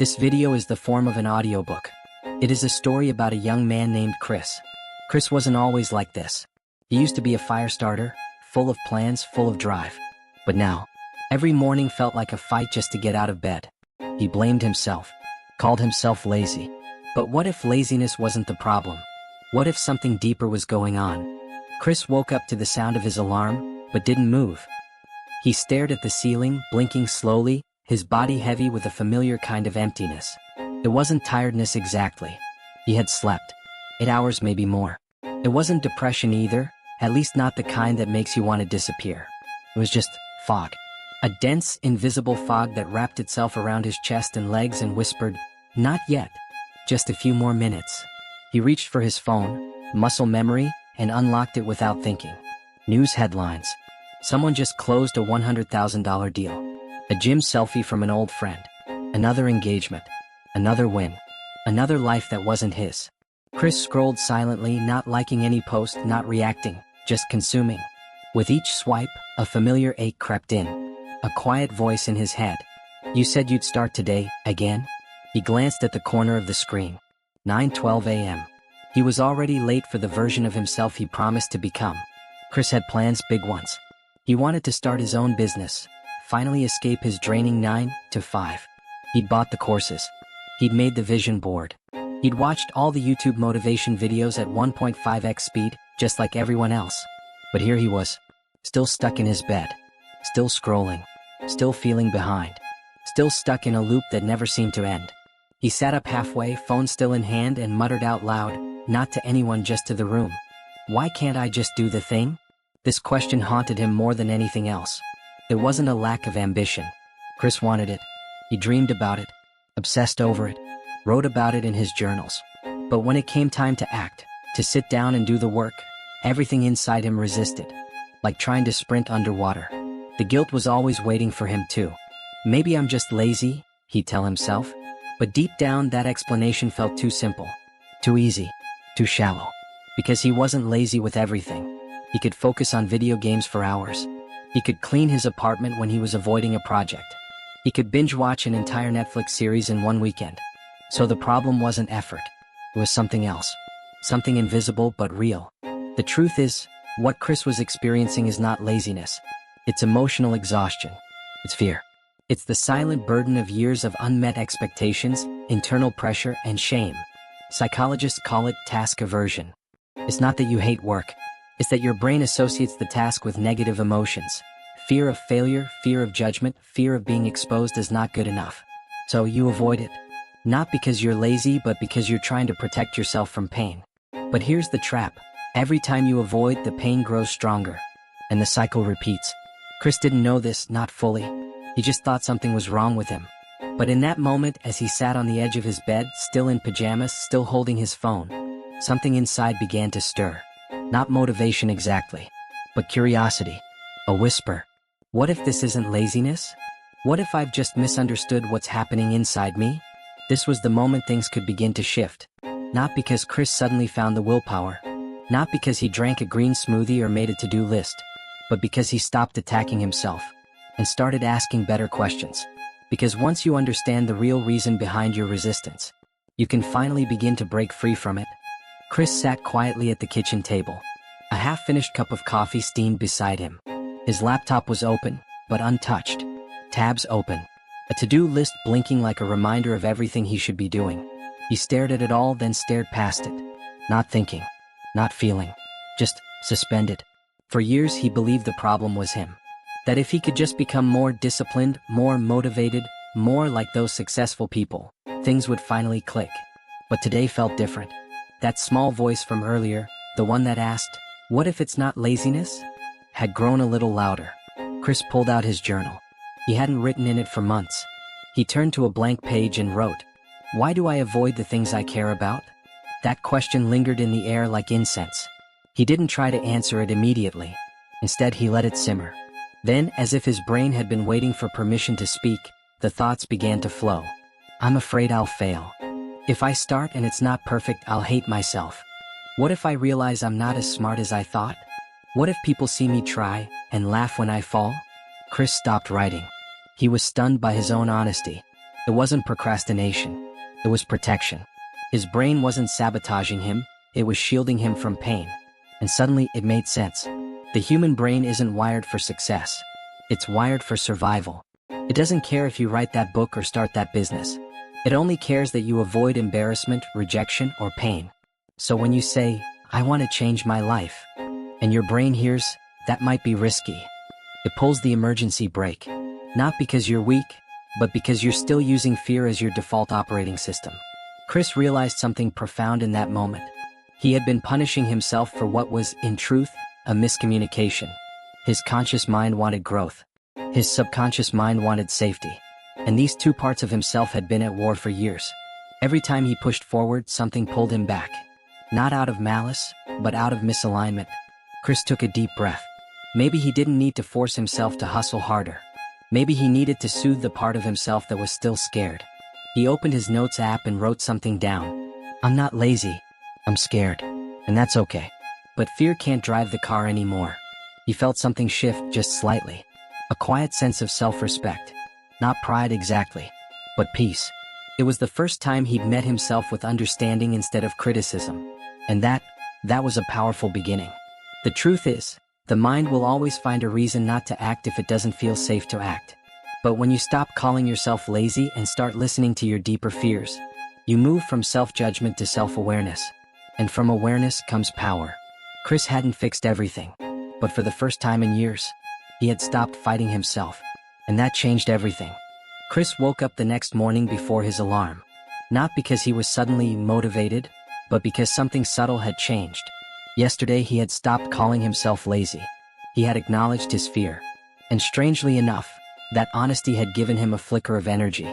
This video is the form of an audiobook. It is a story about a young man named Chris. Chris wasn't always like this. He used to be a fire starter, full of plans, full of drive. But now, every morning felt like a fight just to get out of bed. He blamed himself, called himself lazy. But what if laziness wasn't the problem? What if something deeper was going on? Chris woke up to the sound of his alarm, but didn't move. He stared at the ceiling, blinking slowly, his body heavy with a familiar kind of emptiness. It wasn't tiredness exactly. He had slept 8 hours, maybe more. It wasn't depression either, at least not the kind that makes you want to disappear. It was just fog. A dense, invisible fog that wrapped itself around his chest and legs and whispered, "Not yet. Just a few more minutes." He reached for his phone, muscle memory, and unlocked it without thinking. News headlines. Someone just closed a $100,000 deal. A gym selfie from an old friend. Another engagement. Another win. Another life that wasn't his. Chris scrolled silently, not liking any post, not reacting, just consuming. With each swipe, a familiar ache crept in. A quiet voice in his head. "You said you'd start today, again?" He glanced at the corner of the screen. 9:12 a.m. He was already late for the version of himself he promised to become. Chris had plans, big ones. He wanted to start his own business, finally escape his draining 9 to 5. He'd bought the courses. He'd made the vision board. He'd watched all the YouTube motivation videos at 1.5x speed, just like everyone else. But here he was, still stuck in his bed, still scrolling, still feeling behind, still stuck in a loop that never seemed to end. He sat up halfway, phone still in hand, and muttered out loud, not to anyone, just to the room, "Why can't I just do the thing?" This question haunted him more than anything else. It wasn't a lack of ambition. Chris wanted it. He dreamed about it, obsessed over it, wrote about it in his journals. But when it came time to act, to sit down and do the work, everything inside him resisted, like trying to sprint underwater. The guilt was always waiting for him too. "Maybe I'm just lazy," he'd tell himself. But deep down, that explanation felt too simple, too easy, too shallow. Because he wasn't lazy with everything. He could focus on video games for hours. He could clean his apartment when he was avoiding a project. He could binge watch an entire Netflix series in one weekend. So the problem wasn't effort. It was something else. Something invisible but real. The truth is, what Chris was experiencing is not laziness. It's emotional exhaustion. It's fear. It's the silent burden of years of unmet expectations, internal pressure, and shame. Psychologists call it task aversion. It's not that you hate work. It's that your brain associates the task with negative emotions. Fear of failure, fear of judgment, fear of being exposed as not good enough. So you avoid it. Not because you're lazy, but because you're trying to protect yourself from pain. But here's the trap. Every time you avoid, the pain grows stronger. And the cycle repeats. Chris didn't know this, not fully. He just thought something was wrong with him. But in that moment, as he sat on the edge of his bed, still in pajamas, still holding his phone, something inside began to stir. Not motivation exactly, but curiosity. A whisper. What if this isn't laziness? What if I've just misunderstood what's happening inside me? This was the moment things could begin to shift. Not because Chris suddenly found the willpower. Not because he drank a green smoothie or made a to-do list. But because he stopped attacking himself and started asking better questions. Because once you understand the real reason behind your resistance, you can finally begin to break free from it. Chris sat quietly at the kitchen table. A half-finished cup of coffee steamed beside him. His laptop was open, but untouched. Tabs open. A to-do list blinking like a reminder of everything he should be doing. He stared at it all, then stared past it. Not thinking. Not feeling. Just suspended. For years he believed the problem was him. That if he could just become more disciplined, more motivated, more like those successful people, things would finally click. But today felt different. That small voice from earlier, the one that asked, "What if it's not laziness?" had grown a little louder. Chris pulled out his journal. He hadn't written in it for months. He turned to a blank page and wrote, "Why do I avoid the things I care about?" That question lingered in the air like incense. He didn't try to answer it immediately. Instead, he let it simmer. Then, as if his brain had been waiting for permission to speak, the thoughts began to flow. "I'm afraid I'll fail. If I start and it's not perfect, I'll hate myself. What if I realize I'm not as smart as I thought? What if people see me try and laugh when I fall?" Chris stopped writing. He was stunned by his own honesty. It wasn't procrastination. It was protection. His brain wasn't sabotaging him, it was shielding him from pain. And suddenly it made sense. The human brain isn't wired for success. It's wired for survival. It doesn't care if you write that book or start that business. It only cares that you avoid embarrassment, rejection, or pain. So when you say, "I want to change my life," and your brain hears, "That might be risky," it pulls the emergency brake. Not because you're weak, but because you're still using fear as your default operating system. Chris realized something profound in that moment. He had been punishing himself for what was, in truth, a miscommunication. His conscious mind wanted growth. His subconscious mind wanted safety. And these two parts of himself had been at war for years. Every time he pushed forward, something pulled him back. Not out of malice, but out of misalignment. Chris took a deep breath. Maybe he didn't need to force himself to hustle harder. Maybe he needed to soothe the part of himself that was still scared. He opened his notes app and wrote something down. "I'm not lazy. I'm scared. And that's okay. But fear can't drive the car anymore." He felt something shift just slightly. A quiet sense of self-respect. Not pride exactly, but peace. It was the first time he'd met himself with understanding instead of criticism. And that was a powerful beginning. The truth is, the mind will always find a reason not to act if it doesn't feel safe to act. But when you stop calling yourself lazy and start listening to your deeper fears, you move from self-judgment to self-awareness. And from awareness comes power. Chris hadn't fixed everything, but for the first time in years, he had stopped fighting himself. And that changed everything. Chris woke up the next morning before his alarm. Not because he was suddenly motivated, but because something subtle had changed. Yesterday he had stopped calling himself lazy. He had acknowledged his fear. And strangely enough, that honesty had given him a flicker of energy.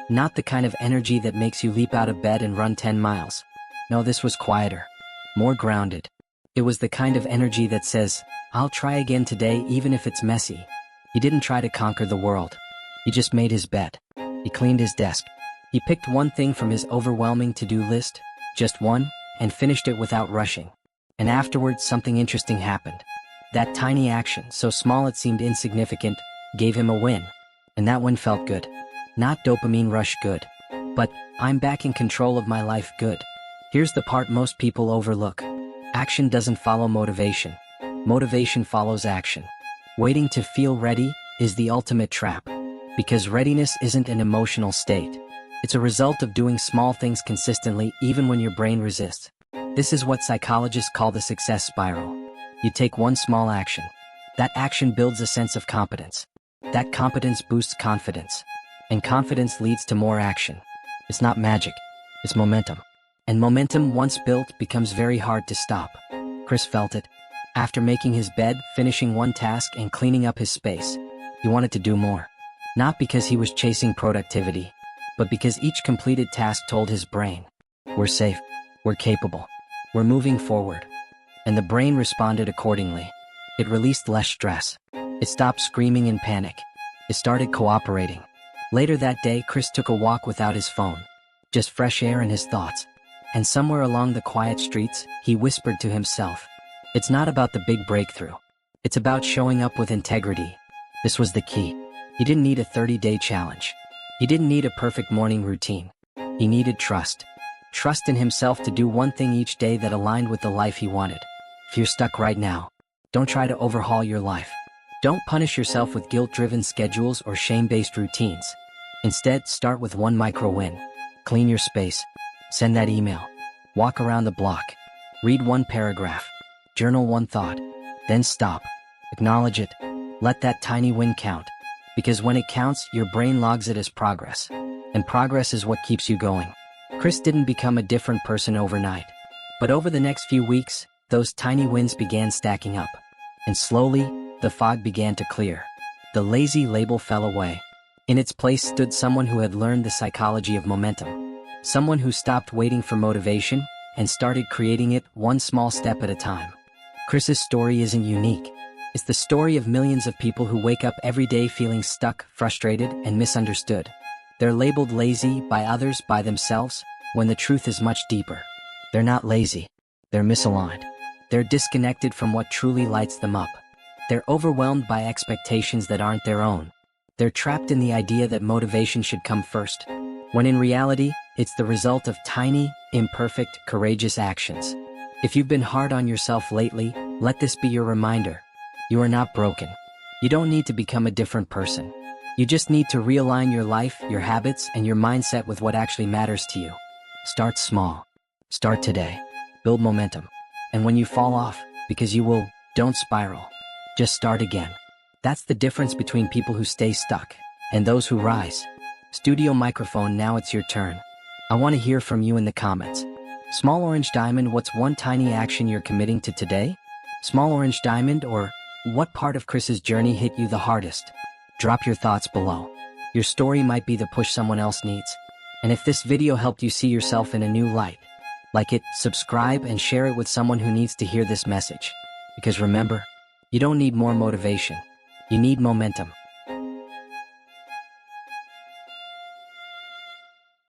Not the kind of energy that makes you leap out of bed and run 10 miles. No, this was quieter. More grounded. It was the kind of energy that says, "I'll try again today even if it's messy." He didn't try to conquer the world. He just made his bed. He cleaned his desk. He picked one thing from his overwhelming to-do list, just one, and finished it without rushing. And afterwards something interesting happened. That tiny action, so small it seemed insignificant, gave him a win. And that one felt good. Not dopamine rush good, but "I'm back in control of my life" good. Here's the part most people overlook. Action doesn't follow motivation. Motivation follows action. Waiting to feel ready is the ultimate trap. Because readiness isn't an emotional state. It's a result of doing small things consistently even when your brain resists. This is what psychologists call the success spiral. You take one small action. That action builds a sense of competence. That competence boosts confidence. And confidence leads to more action. It's not magic. It's momentum. And momentum, once built, becomes very hard to stop. Chris felt it. After making his bed, finishing one task, and cleaning up his space, he wanted to do more. Not because he was chasing productivity, but because each completed task told his brain, "We're safe. We're capable. We're moving forward." And the brain responded accordingly. It released less stress. It stopped screaming in panic. It started cooperating. Later that day, Chris took a walk without his phone. Just fresh air and his thoughts. And somewhere along the quiet streets, he whispered to himself, "It's not about the big breakthrough. It's about showing up with integrity." This was the key. He didn't need a 30-day challenge. He didn't need a perfect morning routine. He needed trust. Trust in himself to do one thing each day that aligned with the life he wanted. If you're stuck right now, don't try to overhaul your life. Don't punish yourself with guilt-driven schedules or shame-based routines. Instead, start with one micro win. Clean your space. Send that email. Walk around the block. Read one paragraph. Journal one thought. Then stop. Acknowledge it. Let that tiny win count. Because when it counts, your brain logs it as progress. And progress is what keeps you going. Chris didn't become a different person overnight. But over the next few weeks, those tiny wins began stacking up. And slowly, the fog began to clear. The lazy label fell away. In its place stood someone who had learned the psychology of momentum. Someone who stopped waiting for motivation and started creating it one small step at a time. Chris's story isn't unique. It's the story of millions of people who wake up every day feeling stuck, frustrated, and misunderstood. They're labeled lazy by others, by themselves, when the truth is much deeper. They're not lazy. They're misaligned. They're disconnected from what truly lights them up. They're overwhelmed by expectations that aren't their own. They're trapped in the idea that motivation should come first, when in reality, it's the result of tiny, imperfect, courageous actions. If you've been hard on yourself lately, let this be your reminder. You are not broken. You don't need to become a different person. You just need to realign your life, your habits, and your mindset with what actually matters to you. Start small. Start today. Build momentum. And when you fall off, because you will, don't spiral. Just start again. That's the difference between people who stay stuck and those who rise. Studio microphone, now it's your turn. I want to hear from you in the comments. Small orange diamond, what's one tiny action you're committing to today? Small orange diamond, or what part of Chris's journey hit you the hardest? Drop your thoughts below. Your story might be the push someone else needs. And if this video helped you see yourself in a new light, like it, subscribe, and share it with someone who needs to hear this message. Because remember, you don't need more motivation. You need momentum.